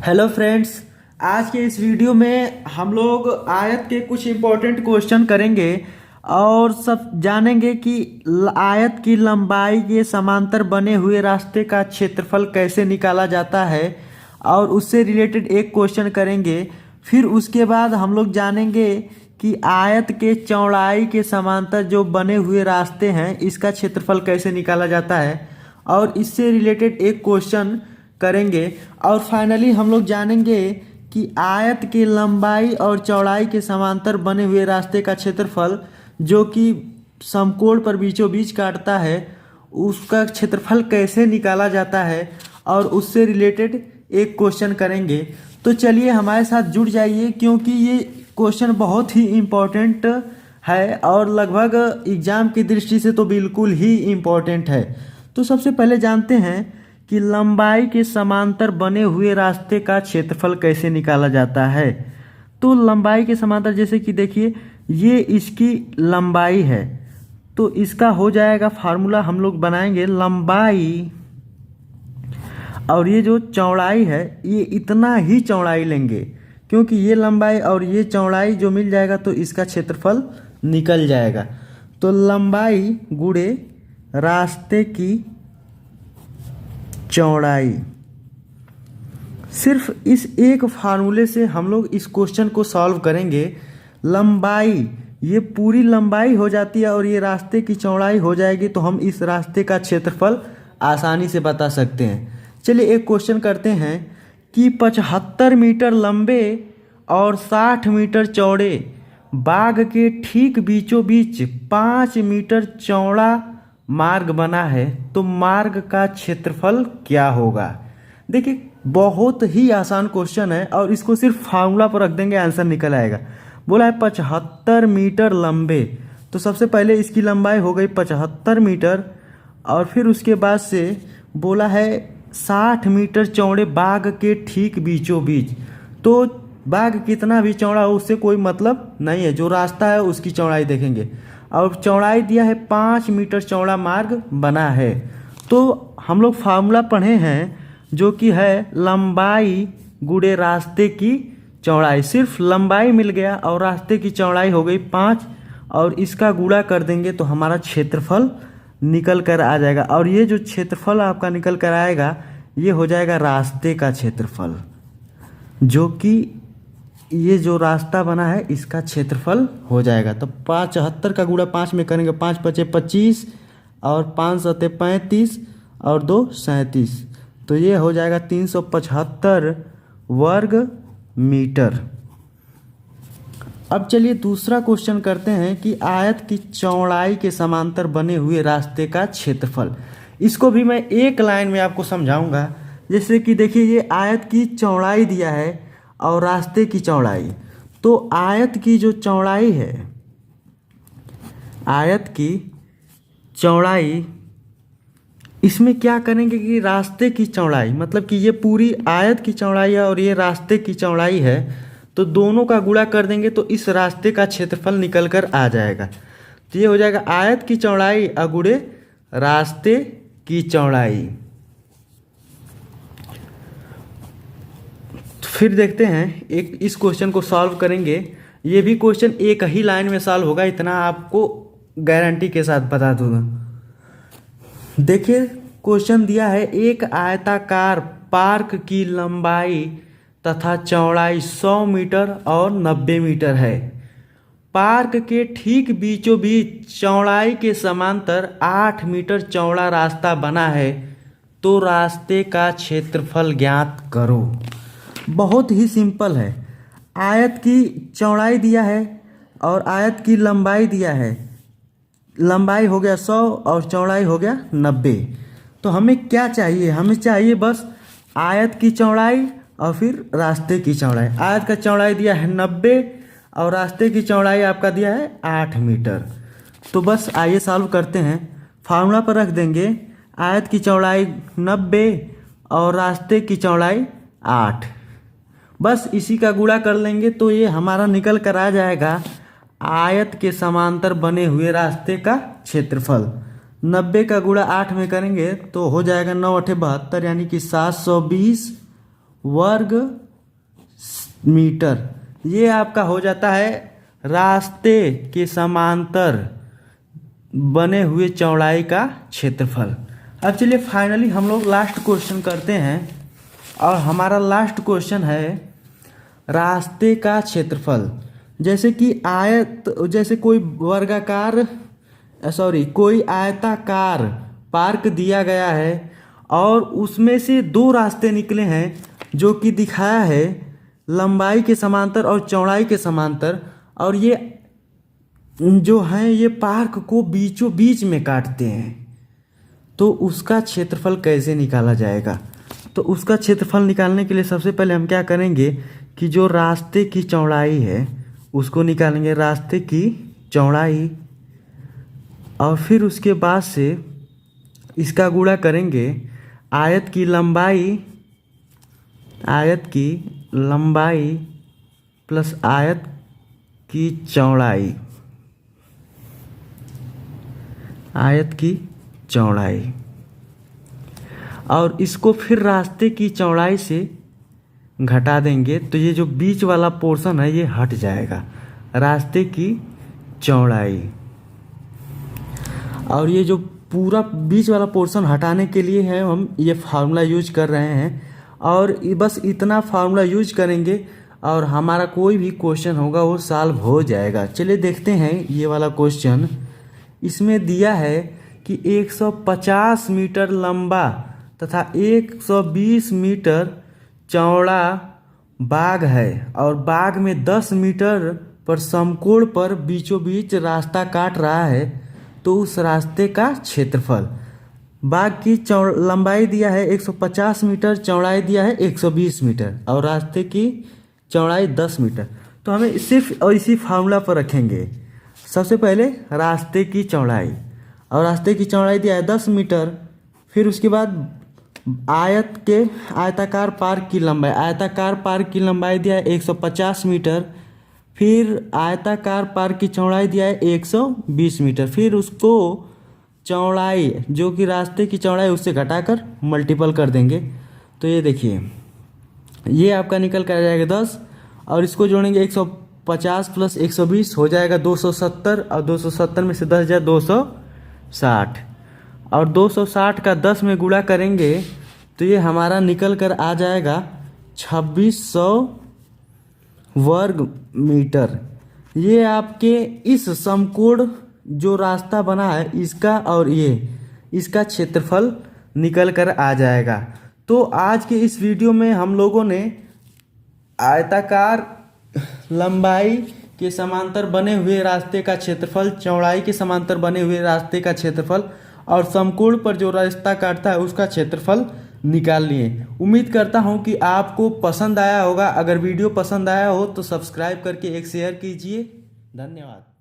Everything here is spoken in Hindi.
Hello friends. आज के इस वीडियो में हम लोग आयत के कुछ इम्पोर्टेंट क्वेश्चन करेंगे और सब जानेंगे कि आयत की लंबाई के समांतर बने हुए रास्ते का क्षेत्रफल कैसे निकाला जाता है और उससे रिलेटेड एक क्वेश्चन करेंगे। फिर उसके बाद हम लोग जानेंगे कि आयत के चौड़ाई के समांतर जो बने हुए रास्ते हैं इसका क्षेत्रफल कैसे निकाला जाता है और इससे रिलेटेड एक क्वेश्चन करेंगे। और फाइनली हम लोग जानेंगे कि आयत की लंबाई और चौड़ाई के समांतर बने हुए रास्ते का क्षेत्रफल जो कि समकोण पर बीचों बीच काटता है उसका क्षेत्रफल कैसे निकाला जाता है और उससे रिलेटेड एक क्वेश्चन करेंगे। तो चलिए हमारे साथ जुड़ जाइए क्योंकि ये क्वेश्चन बहुत ही इम्पोर्टेंट है और लगभग एग्ज़ाम की दृष्टि से तो बिल्कुल ही इम्पोर्टेंट है। तो सबसे पहले जानते हैं कि लंबाई के समांतर बने हुए रास्ते का क्षेत्रफल कैसे निकाला जाता है। तो लंबाई के समांतर जैसे कि देखिए ये इसकी लंबाई है तो इसका हो जाएगा फार्मूला हम लोग बनाएंगे लंबाई और ये जो चौड़ाई है ये इतना ही चौड़ाई लेंगे क्योंकि ये लंबाई और ये चौड़ाई जो मिल जाएगा तो इसका क्षेत्रफल निकल जाएगा। तो लंबाई गुणे रास्ते की चौड़ाई, सिर्फ इस एक फार्मूले से हम लोग इस क्वेश्चन को सॉल्व करेंगे। लंबाई ये पूरी लंबाई हो जाती है और ये रास्ते की चौड़ाई हो जाएगी तो हम इस रास्ते का क्षेत्रफल आसानी से बता सकते हैं। चलिए एक क्वेश्चन करते हैं कि 75 मीटर लंबे और 60 मीटर चौड़े बाग के ठीक बीचों बीच 5 मीटर चौड़ा मार्ग बना है तो मार्ग का क्षेत्रफल क्या होगा। देखिए बहुत ही आसान क्वेश्चन है और इसको सिर्फ फार्मूला पर रख देंगे आंसर निकल आएगा। बोला है 75 मीटर लंबे तो सबसे पहले इसकी लंबाई हो गई 75 मीटर और फिर उसके बाद से बोला है 60 मीटर चौड़े बाग के ठीक बीचों बीच। तो बाग कितना भी चौड़ा हो उससे कोई मतलब नहीं है, जो रास्ता है उसकी चौड़ाई देखेंगे। और चौड़ाई दिया है 5 मीटर चौड़ा मार्ग बना है तो हम लोग फार्मूला पढ़े हैं जो कि है लंबाई गुणे रास्ते की चौड़ाई। सिर्फ लंबाई मिल गया और रास्ते की चौड़ाई हो गई 5 और इसका गुणा कर देंगे तो हमारा क्षेत्रफल निकल कर आ जाएगा। और ये जो क्षेत्रफल आपका निकल कर आएगा ये हो जाएगा रास्ते का क्षेत्रफल, जो कि ये जो रास्ता बना है इसका क्षेत्रफल हो जाएगा। तो 75 का गुणा 5 में करेंगे 5 पचे 25 और 5 सते 35 और 2 37 तो ये हो जाएगा 375 वर्ग मीटर। अब चलिए दूसरा क्वेश्चन करते हैं कि आयत की चौड़ाई के समांतर बने हुए रास्ते का क्षेत्रफल। इसको भी मैं एक लाइन में आपको समझाऊंगा। जैसे कि देखिए ये आयत की चौड़ाई दिया है और रास्ते की चौड़ाई। तो आयत की जो चौड़ाई है, आयत की चौड़ाई इसमें क्या करेंगे कि रास्ते की चौड़ाई मतलब कि ये पूरी आयत की चौड़ाई है और ये रास्ते की चौड़ाई है तो दोनों का गुणा कर देंगे तो इस रास्ते का क्षेत्रफल निकल कर आ जाएगा। तो ये हो जाएगा आयत की चौड़ाई अगुणे रास्ते की चौड़ाई। फिर देखते हैं एक इस क्वेश्चन को सॉल्व करेंगे। ये भी क्वेश्चन एक ही लाइन में सॉल्व होगा, इतना आपको गारंटी के साथ बता दूंगा। देखिए क्वेश्चन दिया है एक आयताकार पार्क की लंबाई तथा चौड़ाई 100 मीटर और 90 मीटर है। पार्क के ठीक बीचों बीच चौड़ाई के समांतर 8 मीटर चौड़ा रास्ता बना है तो रास्ते का क्षेत्रफल ज्ञात करो। बहुत ही सिंपल है। आयत की चौड़ाई दिया है और आयत की लंबाई दिया है। लंबाई हो गया 100 और चौड़ाई हो गया 90। तो हमें क्या चाहिए, हमें चाहिए बस आयत की चौड़ाई और फिर रास्ते की चौड़ाई। आयत का चौड़ाई दिया है 90 और रास्ते की चौड़ाई आपका दिया है 8 मीटर। तो बस आइए सॉल्व करते हैं। फार्मूला पर रख देंगे आयत की चौड़ाई 90 और रास्ते की चौड़ाई 8। बस इसी का गुणा कर लेंगे तो ये हमारा निकल कर आ जाएगा आयत के समांतर बने हुए रास्ते का क्षेत्रफल। 90 का गुणा 8 में करेंगे तो हो जाएगा 9 8 72 यानी कि 720 वर्ग मीटर। ये आपका हो जाता है रास्ते के समांतर बने हुए चौड़ाई का क्षेत्रफल। अब चलिए फाइनली हम लोग लास्ट क्वेश्चन करते हैं, और हमारा लास्ट क्वेश्चन है रास्ते का क्षेत्रफल। जैसे कि जैसे कोई कोई आयताकार पार्क दिया गया है और उसमें से दो रास्ते निकले हैं जो कि दिखाया है लंबाई के समांतर और चौड़ाई के समांतर, और ये जो हैं ये पार्क को बीचों बीच में काटते हैं। तो उसका क्षेत्रफल कैसे निकाला जाएगा? तो उसका क्षेत्रफल निकालने के लिए सबसे पहले हम क्या करेंगे कि जो रास्ते की चौड़ाई है उसको निकालेंगे, रास्ते की चौड़ाई, और फिर उसके बाद से इसका गुणा करेंगे आयत की लंबाई प्लस आयत की चौड़ाई, और इसको फिर रास्ते की चौड़ाई से घटा देंगे तो ये जो बीच वाला पोर्शन है ये हट जाएगा, रास्ते की चौड़ाई। और ये जो पूरा बीच वाला पोर्शन हटाने के लिए है हम ये फार्मूला यूज कर रहे हैं, और बस इतना फार्मूला यूज करेंगे और हमारा कोई भी क्वेश्चन होगा वो सॉल्व हो जाएगा। चलिए देखते हैं ये वाला क्वेश्चन। इसमें दिया है कि 150 मीटर लंबा तथा 120 मीटर चौड़ा बाग है और बाग में 10 मीटर पर समकोण पर बीचों बीच रास्ता काट रहा है, तो उस रास्ते का क्षेत्रफल। बाग की लंबाई दिया है 150 मीटर, चौड़ाई दिया है 120 मीटर और रास्ते की चौड़ाई 10 मीटर। तो हमें सिर्फ और इसी फार्मूला पर रखेंगे। सबसे पहले रास्ते की चौड़ाई, और रास्ते की चौड़ाई दिया है 10 मीटर। फिर उसके बाद आयताकार पार्क की लंबाई दिया है 150 मीटर। फिर आयताकार पार्क की चौड़ाई दिया है 120 मीटर। फिर उसको चौड़ाई जो कि रास्ते की चौड़ाई उससे घटाकर मल्टीपल कर देंगे। तो ये देखिए ये आपका निकल कर आ जाएगा 10, और इसको जोड़ेंगे 150 प्लस 120 हो जाएगा 270, और 270 में से 10 जाए 260, और 260 का 10 में गुणा करेंगे तो ये हमारा निकल कर आ जाएगा 2600 वर्ग मीटर। ये आपके इस समकोण जो रास्ता बना है इसका और इसका क्षेत्रफल निकल कर आ जाएगा। तो आज के इस वीडियो में हम लोगों ने आयताकार लंबाई के समांतर बने हुए रास्ते का क्षेत्रफल, चौड़ाई के समांतर बने हुए रास्ते का क्षेत्रफल और समकोण पर जो रास्ता काटता है उसका क्षेत्रफल निकाल लिए। उम्मीद करता हूं कि आपको पसंद आया होगा। अगर वीडियो पसंद आया हो तो सब्सक्राइब करके एक शेयर कीजिए। धन्यवाद।